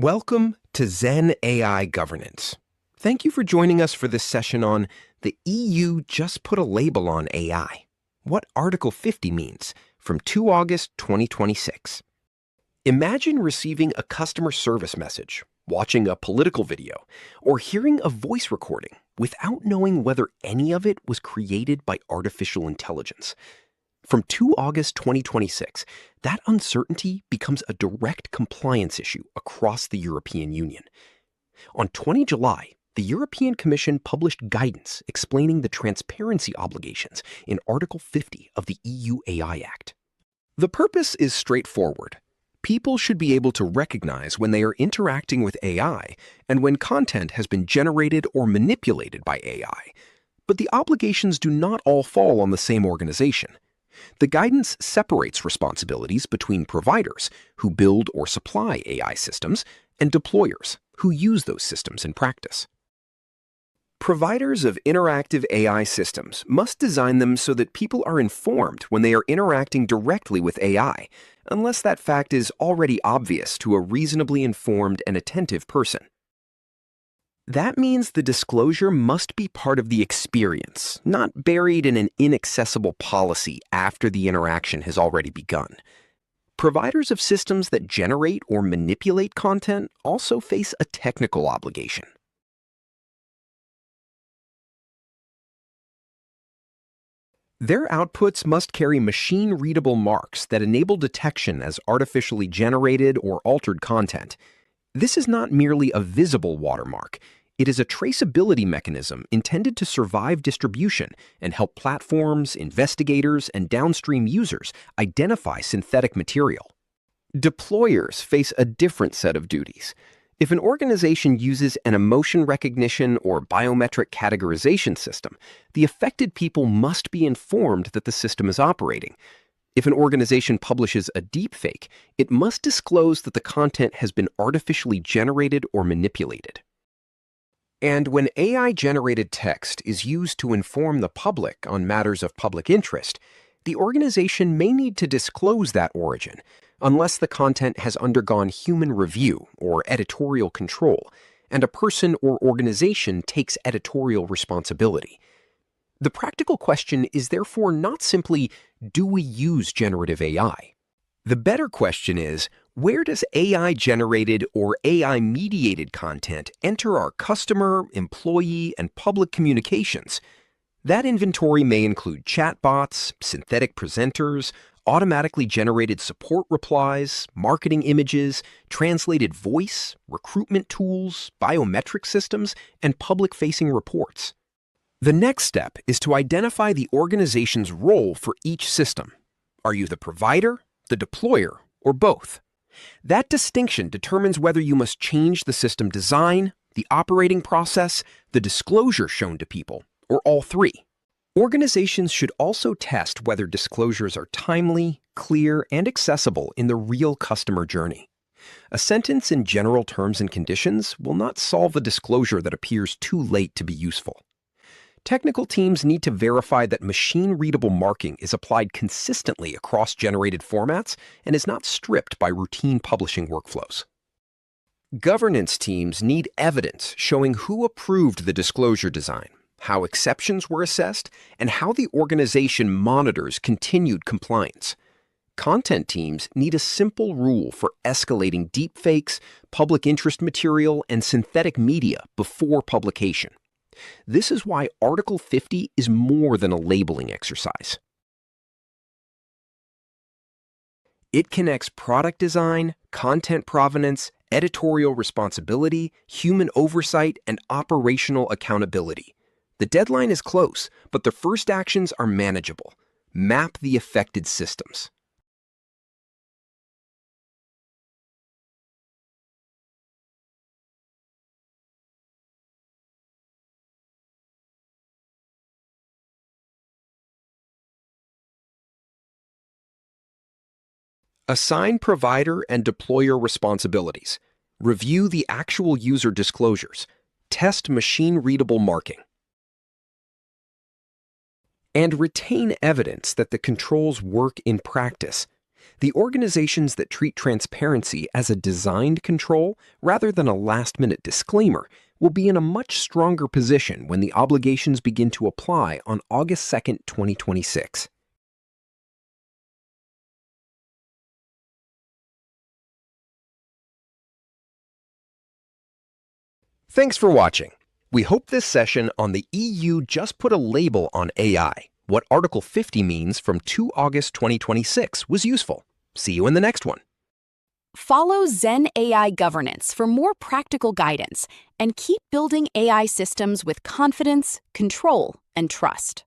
Welcome to Zen AI Governance. Thank you for joining us for this session on the EU just put a label on AI, what Article 50 means, from 2 August 2026. Imagine receiving a customer service message, watching a political video, or hearing a voice recording without knowing whether any of it was created by artificial intelligence. From 2 August 2026, that uncertainty becomes a direct compliance issue across the European Union. On 20 July, the European Commission published guidance explaining the transparency obligations in Article 50 of the EU AI Act. The purpose is straightforward. People should be able to recognize when they are interacting with AI and when content has been generated or manipulated by AI. But the obligations do not all fall on the same organization. The guidance separates responsibilities between providers, who build or supply AI systems, and deployers, who use those systems in practice. Providers of interactive AI systems must design them so that people are informed when they are interacting directly with AI, unless that fact is already obvious to a reasonably informed and attentive person. That means the disclosure must be part of the experience, not buried in an inaccessible policy after the interaction has already begun. Providers of systems that generate or manipulate content also face a technical obligation. Their outputs must carry machine-readable marks that enable detection as artificially generated or altered content. This is not merely a visible watermark. It is a traceability mechanism intended to survive distribution and help platforms, investigators, and downstream users identify synthetic material. Deployers face a different set of duties. If an organization uses an emotion recognition or biometric categorization system, the affected people must be informed that the system is operating. If an organization publishes a deepfake, it must disclose that the content has been artificially generated or manipulated. And when AI-generated text is used to inform the public on matters of public interest, the organization may need to disclose that origin, unless the content has undergone human review or editorial control, and a person or organization takes editorial responsibility. The practical question is therefore not simply, do we use generative AI? The better question is, where does AI-generated or AI-mediated content enter our customer, employee, and public communications? That inventory may include chatbots, synthetic presenters, automatically generated support replies, marketing images, translated voice, recruitment tools, biometric systems, and public-facing reports. The next step is to identify the organization's role for each system. Are you the provider, the deployer, or both? That distinction determines whether you must change the system design, the operating process, the disclosure shown to people, or all three. Organizations should also test whether disclosures are timely, clear, and accessible in the real customer journey. A sentence in general terms and conditions will not solve a disclosure that appears too late to be useful. Technical teams need to verify that machine-readable marking is applied consistently across generated formats and is not stripped by routine publishing workflows. Governance teams need evidence showing who approved the disclosure design, how exceptions were assessed, and how the organization monitors continued compliance. Content teams need a simple rule for escalating deepfakes, public interest material, and synthetic media before publication. This is why Article 50 is more than a labeling exercise. It connects product design, content provenance, editorial responsibility, human oversight, and operational accountability. The deadline is close, but the first actions are manageable. Map the affected systems. Assign provider and deployer responsibilities. Review the actual user disclosures. Test machine-readable marking. And retain evidence that the controls work in practice. The organizations that treat transparency as a designed control rather than a last-minute disclaimer will be in a much stronger position when the obligations begin to apply on August 2nd, 2026. Thanks for watching. We hope this session on the EU just put a label on AI, what Article 50 means from 2 August 2026 was useful. See you in the next one. Follow Zen AI Governance for more practical guidance and keep building AI systems with confidence, control, and trust.